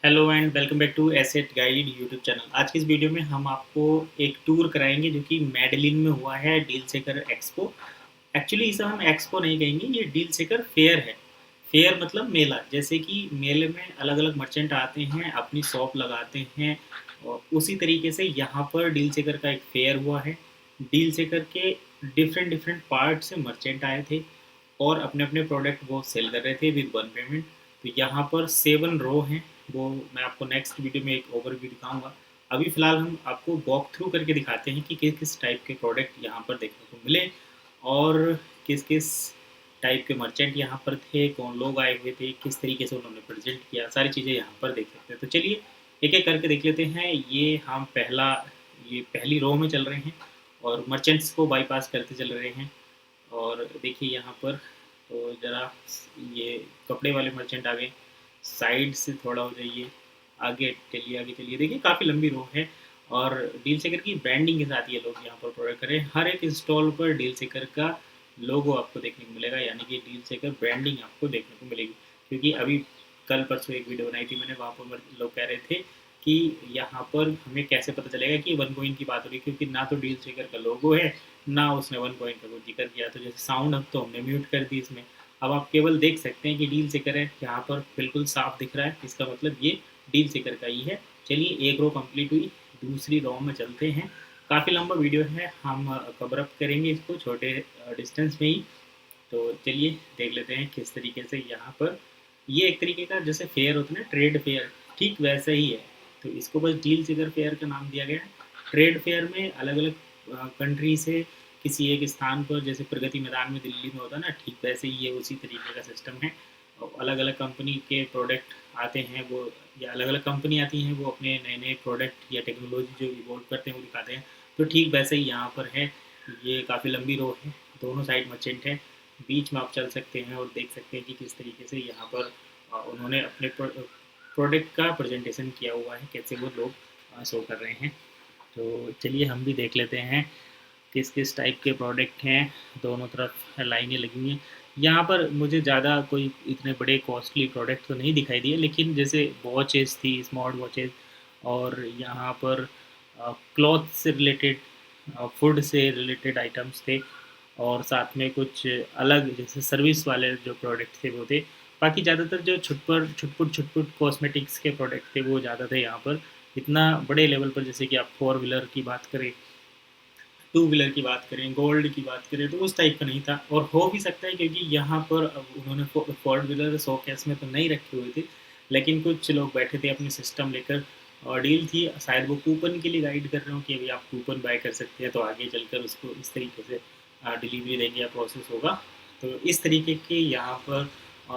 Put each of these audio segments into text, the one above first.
Hello and welcome back to asset guide YouTube channel. आज की इस वीडियो में हम आपको एक टूर कराएंगे जो कि मेडलिन में हुआ है, डील सेकर एक्सपो। एक्चुअली इसे हम एक्सपो नहीं कहेंगे, ये डील सेकर फेयर है। फेयर मतलब मेला। जैसे कि मेले में अलग अलग मर्चेंट आते हैं, अपनी शॉप लगाते हैं, और उसी तरीके से यहाँ पर डील सेकर का एक फेयर हुआ है। डील सेकर के डिफरेंट डिफरेंट पार्ट से मर्चेंट आए थे और अपने अपने प्रोडक्ट वो सेल कर रहे थे विद वन पेमेंट। तो यहाँ पर 7 रो हैं, वो मैं आपको नेक्स्ट वीडियो में एक ओवरव्यू दिखाऊंगा। अभी फ़िलहाल हम आपको वॉक थ्रू करके दिखाते हैं कि किस किस टाइप के प्रोडक्ट यहाँ पर देखने को मिले और किस किस टाइप के मर्चेंट यहाँ पर थे, कौन लोग आए हुए थे, किस तरीके से उन्होंने प्रेजेंट किया, सारी चीज़ें यहाँ पर देख सकते हैं। तो चलिए एक एक करके देख लेते हैं। ये पहली रो में चल रहे हैं और मर्चेंट्स को बाईपास करते चल रहे हैं। और देखिए यहाँ पर तो ज़रा ये कपड़े वाले मर्चेंट आ गए, साइड से थोड़ा हो जाइए, आगे चलिए। देखिए काफ़ी लंबी रो है और डील सेकर की ब्रांडिंग के साथ ये लोग यहाँ पर प्रोडक्ट करें। हर एक इंस्टॉल पर डील सेकर का लोगो आपको देखने को मिलेगा, यानी कि डील सेकर ब्रांडिंग आपको देखने को मिलेगी। क्योंकि अभी कल परसों एक वीडियो बनाई थी मैंने, वहाँ पर लोग कह रहे थे कि यहाँ पर हमें कैसे पता चलेगा कि वन कॉइन की बात हो रही है, क्योंकि ना तो डील सेकर का लोगो है ना उसने वन कॉइन का कोई जिक्र किया। तो जैसे साउंड अब तो हमने म्यूट कर दी इसमें, अब आप केवल देख सकते हैं कि डील सेकर है, यहाँ पर बिल्कुल साफ दिख रहा है, इसका मतलब ये डील सेकर का ही है। चलिए एक रो कंप्लीट हुई, दूसरी रो में चलते हैं। काफ़ी लंबा वीडियो है, हम कवर अप करेंगे इसको छोटे डिस्टेंस में ही। तो चलिए देख लेते हैं किस तरीके से यहाँ पर ये एक तरीके का जैसे फेयर होता है ना, ट्रेड फेयर, ठीक वैसा ही है। तो इसको बस डील सेकर फेयर का नाम दिया गया है। ट्रेड फेयर में अलग अलग कंट्री से किसी एक स्थान पर, जैसे प्रगति मैदान में दिल्ली में होता है ना, ठीक वैसे ही ये उसी तरीके का सिस्टम है। अलग अलग कंपनी के प्रोडक्ट आते हैं वो, या अलग अलग कंपनी आती हैं, वो अपने नए नए प्रोडक्ट या टेक्नोलॉजी जो इवॉल्व करते हैं वो दिखाते हैं। तो ठीक वैसे ही यहाँ पर है। ये काफ़ी लंबी रो है, दोनों साइड मर्चेंट है, बीच में आप चल सकते हैं और देख सकते हैं कि किस तरीके से यहाँ पर उन्होंने अपने प्रोडक्ट का प्रेजेंटेशन किया हुआ है, कैसे वो लोग शो कर रहे हैं। तो चलिए हम भी देख लेते हैं किस किस टाइप के प्रोडक्ट हैं। दोनों तरफ लाइनें लगी हुई हैं। यहाँ पर मुझे ज़्यादा कोई इतने बड़े कॉस्टली प्रोडक्ट तो नहीं दिखाई दिए, लेकिन जैसे वॉचेस थी, स्मार्ट वॉचेस, और यहाँ पर क्लॉथ से रिलेटेड, फूड से रिलेटेड आइटम्स थे, और साथ में कुछ अलग जैसे सर्विस वाले जो प्रोडक्ट थे वो थे। बाकी ज़्यादातर जो छुटपुट कॉस्मेटिक्स के प्रोडक्ट थे वो ज़्यादा थे यहाँ पर। इतना बड़े लेवल पर जैसे कि आप 4 व्हीलर की बात करें, 2 व्हीलर की बात करें, गोल्ड की बात करें, तो उस टाइप का नहीं था। और हो भी सकता है क्योंकि यहाँ पर अब उन्होंने 4 व्हीलर शोकेस में तो नहीं रखे हुए थे, लेकिन कुछ लोग बैठे थे अपने सिस्टम लेकर, और डील थी शायद वो कूपन के लिए गाइड कर रहे हो कि अभी आप कूपन बाय कर सकते हैं, तो आगे चलकर उसको इस तरीके से डिलीवरी देंगे या प्रोसेस होगा। तो इस तरीके की यहाँ पर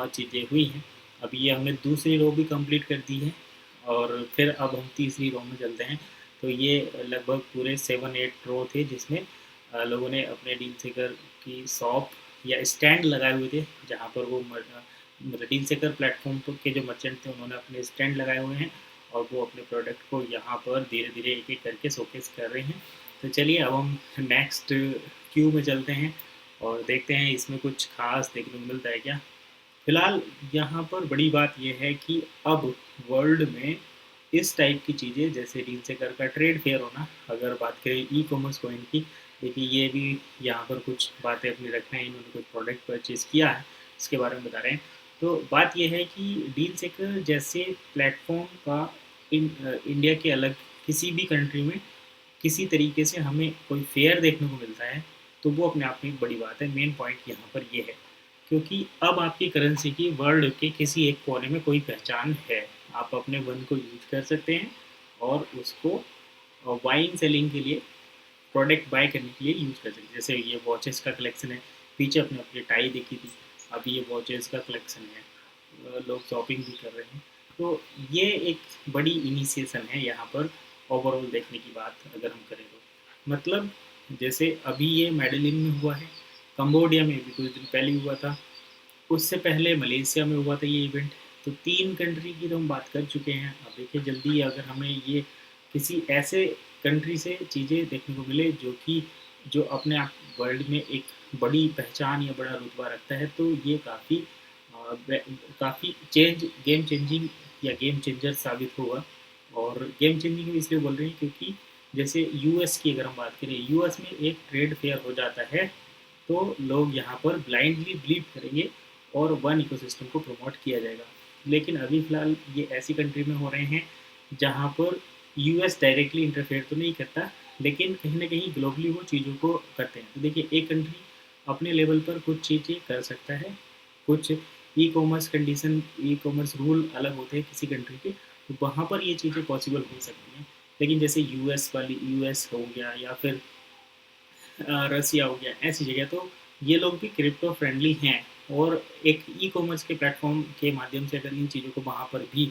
चीज़ें हुई हैं। अभी ये हमने दूसरी रो भी कंप्लीट कर दी है और फिर अब हम तीसरी रो में चलते हैं। तो ये लगभग पूरे 7-8 रो थे जिसमें लोगों ने अपने डील सेकर की शॉप या स्टैंड लगाए हुए थे, जहाँ पर वो मतलब डील सेकर प्लेटफॉर्म के जो मर्चेंट थे उन्होंने अपने स्टैंड लगाए हुए हैं और वो अपने प्रोडक्ट को यहाँ पर धीरे धीरे एक एक करके शोकेस कर रहे हैं। तो चलिए अब हम नेक्स्ट क्यू में चलते हैं और देखते हैं इसमें कुछ खास देखने को मिलता है क्या। फिलहाल यहाँ पर बड़ी बात यह है कि अब वर्ल्ड में इस टाइप की चीज़ें जैसे डील सेकर का ट्रेड फेयर होना, अगर बात करें ई कॉमर्स कॉइन की, देखिए ये भी यहाँ पर कुछ बातें अपनी रख रहे हैं, इन्होंने कुछ प्रोडक्ट परचेज़ किया है, इसके बारे में बता रहे हैं। तो बात यह है कि डील सेकर जैसे प्लेटफॉर्म का इंडिया के अलग किसी भी कंट्री में किसी तरीके से हमें कोई फेयर देखने को मिलता है, तो वो अपने आप में एक बड़ी बात है। मेन पॉइंट यहाँ पर ये है, क्योंकि अब आपकी करेंसी की वर्ल्ड के किसी एक कोने में कोई पहचान है। आप अपने वन को यूज कर सकते हैं और उसको वाइन सेलिंग के लिए, प्रोडक्ट बाय करने के लिए यूज कर सकते हैं। जैसे ये वॉचेस का कलेक्शन है, पीछे अपने अपनी टाई देखी थी, अभी ये वॉचेस का कलेक्शन है, लोग शॉपिंग भी कर रहे हैं। तो ये एक बड़ी इनिशिएशन है यहाँ पर। ओवरऑल देखने की बात अगर हम करें तो मतलब जैसे अभी ये मेडलिन में हुआ है, कंबोडिया में भी कुछ दिन पहले हुआ था, उससे पहले मलेशिया में हुआ था ये इवेंट। तो 3 कंट्री की तो हम बात कर चुके हैं। अब देखिए जल्दी अगर हमें ये किसी ऐसे कंट्री से चीज़ें देखने को मिले जो कि जो अपने आप वर्ल्ड में एक बड़ी पहचान या बड़ा रुतबा रखता है, तो ये काफ़ी काफ़ी गेम चेंजिंग या गेम चेंजर साबित होगा। और गेम चेंजिंग इसलिए बोल रहे हैं क्योंकि जैसे यूएस की अगर हम बात करें, यूएस में एक ट्रेड फेयर हो जाता है तो लोग यहाँ पर ब्लाइंडली बिलीव करेंगे और वन इकोसिस्टम को प्रमोट किया जाएगा। लेकिन अभी फ़िलहाल ये ऐसी कंट्री में हो रहे हैं जहाँ पर यूएस डायरेक्टली इंटरफेयर तो नहीं करता, लेकिन कहीं ना कहीं ग्लोबली वो चीज़ों को करते हैं। तो देखिए, एक कंट्री अपने लेवल पर कुछ चीज़ें कर सकता है, कुछ e commerce condition, e commerce rule अलग होते हैं किसी कंट्री के, तो वहाँ पर ये चीज़ें पॉसिबल हो सकती हैं। लेकिन जैसे यूएस वाली, यूएस हो गया या फिर रसिया हो गया, ऐसी जगह तो ये लोग भी क्रिप्टो फ्रेंडली हैं। और एक ई कॉमर्स के प्लेटफॉर्म के माध्यम से अगर इन चीज़ों को वहाँ पर भी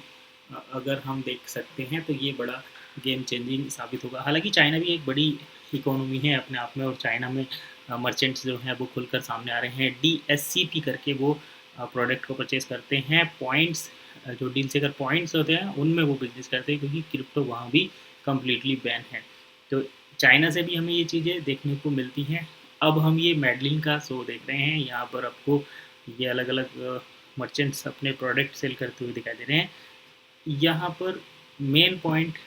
अगर हम देख सकते हैं तो ये बड़ा गेम चेंजिंग साबित होगा। हालांकि चाइना भी एक बड़ी इकोनॉमी है अपने आप में, और चाइना में मर्चेंट्स जो हैं वो खुलकर सामने आ रहे हैं। DSCP करके वो प्रोडक्ट को परचेज करते हैं। पॉइंट्स, जो डील से अगर पॉइंट्स होते हैं उनमें वो बिजनेस करते हैं, क्योंकि क्रिप्टो वहाँ भी कम्प्लीटली बैन है। तो चाइना से भी हमें ये चीज़ें देखने को मिलती हैं। अब हम ये मेडलिंग का शो देख रहे हैं, यहाँ पर आपको ये अलग अलग मर्चेंट्स अपने प्रोडक्ट सेल करते हुए दिखाई दे रहे हैं। यहाँ पर मेन पॉइंट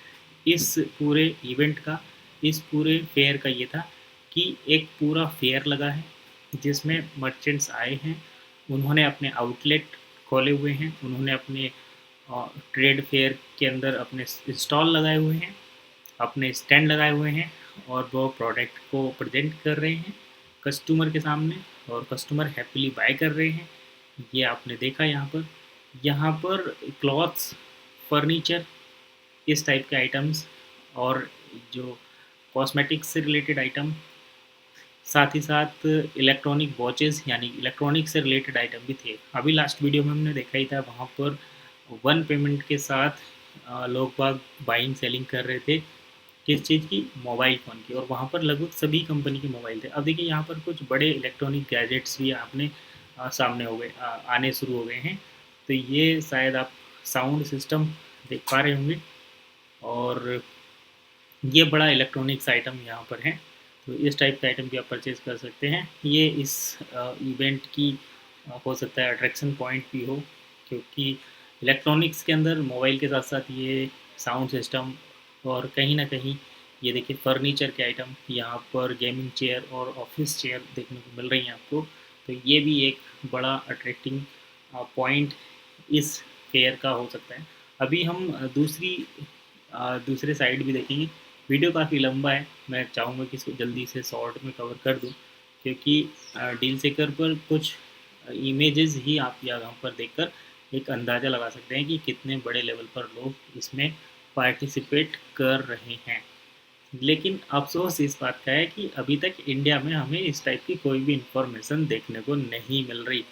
इस पूरे इवेंट का, इस पूरे फेयर का ये था कि एक पूरा फेयर लगा है जिसमें मर्चेंट्स आए हैं, उन्होंने अपने आउटलेट खोले हुए हैं, उन्होंने अपने ट्रेड फेयर के अंदर अपने स्टॉल लगाए हुए हैं, अपने स्टैंड लगाए हुए हैं, और वो प्रोडक्ट को प्रेजेंट कर रहे हैं कस्टमर के सामने, और कस्टमर हैप्पीली बाय कर रहे हैं। ये आपने देखा यहाँ पर क्लॉथ्स, फर्नीचर, इस टाइप के आइटम्स, और जो कॉस्मेटिक्स से रिलेटेड आइटम, साथ ही साथ इलेक्ट्रॉनिक वॉचेस यानी इलेक्ट्रॉनिक से रिलेटेड आइटम भी थे। अभी लास्ट वीडियो में हमने देखा ही था, वहाँ पर वन पेमेंट के साथ लोग बाग बाइंग सेलिंग कर रहे थे। किस चीज़ की? मोबाइल फ़ोन की। और वहाँ पर लगभग सभी कंपनी के मोबाइल थे। अब देखिए, यहाँ पर कुछ बड़े इलेक्ट्रॉनिक गैजेट्स भी आपने सामने हो गए, आने शुरू हो गए हैं। तो ये शायद आप साउंड सिस्टम देख पा रहे होंगे, और ये बड़ा इलेक्ट्रॉनिक्स आइटम यहाँ पर है। तो इस टाइप का आइटम भी आप परचेज कर सकते हैं। ये इस इवेंट की हो सकता है अट्रैक्शन पॉइंट भी हो, क्योंकि इलेक्ट्रॉनिक्स के अंदर मोबाइल के साथ साथ ये साउंड सिस्टम, और कहीं ना कहीं ये देखिए फर्नीचर के आइटम, यहाँ पर गेमिंग चेयर और ऑफिस चेयर देखने को मिल रही हैं आपको। तो ये भी एक बड़ा अट्रैक्टिंग पॉइंट इस फेयर का हो सकता है। अभी हम दूसरे साइड भी देखेंगे। वीडियो काफ़ी लंबा है, मैं चाहूँगा कि इसको जल्दी से शॉर्ट में कवर कर दूँ, क्योंकि डील सेकर पर कुछ इमेजेस ही आप यहाँ पर देखकर एक अंदाज़ा लगा सकते हैं कि कितने बड़े लेवल पर लोग इसमें पार्टिसिपेट कर रहे हैं। लेकिन अफसोस इस बात का है कि अभी तक इंडिया में हमें इस टाइप की कोई भी इंफॉर्मेशन देखने को नहीं मिल रही।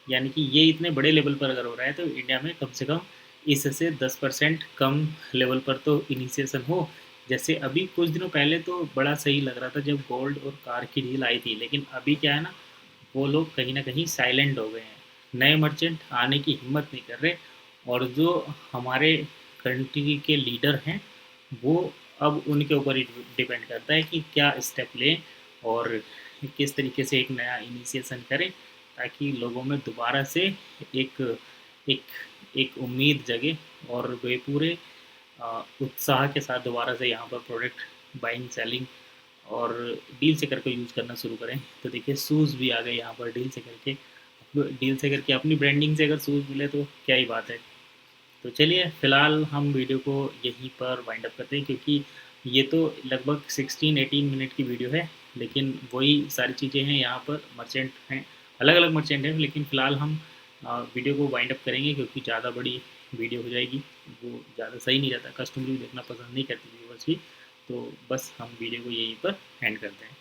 यानी कि ये इतने बड़े लेवल पर अगर हो रहा है तो इंडिया में कम से कम इससे 10% कम लेवल पर तो इनिशिएशन हो। जैसे अभी कुछ दिनों पहले तो बड़ा सही लग रहा था जब गोल्ड और कार की डील आई थी, लेकिन अभी क्या है ना, वो लोग कहीं ना कहीं साइलेंट हो गए हैं। नए मर्चेंट आने की हिम्मत नहीं कर रहे, और जो हमारे कंट्री के लीडर हैं वो अब उनके ऊपर ही डिपेंड करता है कि क्या स्टेप लें और किस तरीके से एक नया इनिशिएशन करें, ताकि लोगों में दोबारा से एक एक एक उम्मीद जगे, और वे पूरे उत्साह के साथ दोबारा से यहाँ पर प्रोडक्ट बाइंग, सेलिंग और डील से करके यूज़ करना शुरू करें। तो देखिए, शूज़ भी आ गए यहाँ पर डील से करके अपनी ब्रांडिंग से अगर शूज़ मिले तो क्या ही बात है। तो चलिए, फ़िलहाल हम वीडियो को यहीं पर वाइंड अप करते हैं, क्योंकि ये तो लगभग 16-18 मिनट की वीडियो है, लेकिन वही सारी चीज़ें हैं। यहाँ पर मर्चेंट हैं, अलग अलग मर्चेंट हैं, लेकिन फ़िलहाल हम वीडियो को वाइंड अप करेंगे, क्योंकि ज़्यादा बड़ी वीडियो हो जाएगी, वो ज़्यादा सही नहीं रहता, कस्टमर भी देखना पसंद नहीं करती व्यूअर्स भी। तो बस हम वीडियो को यहीं पर एंड करते हैं।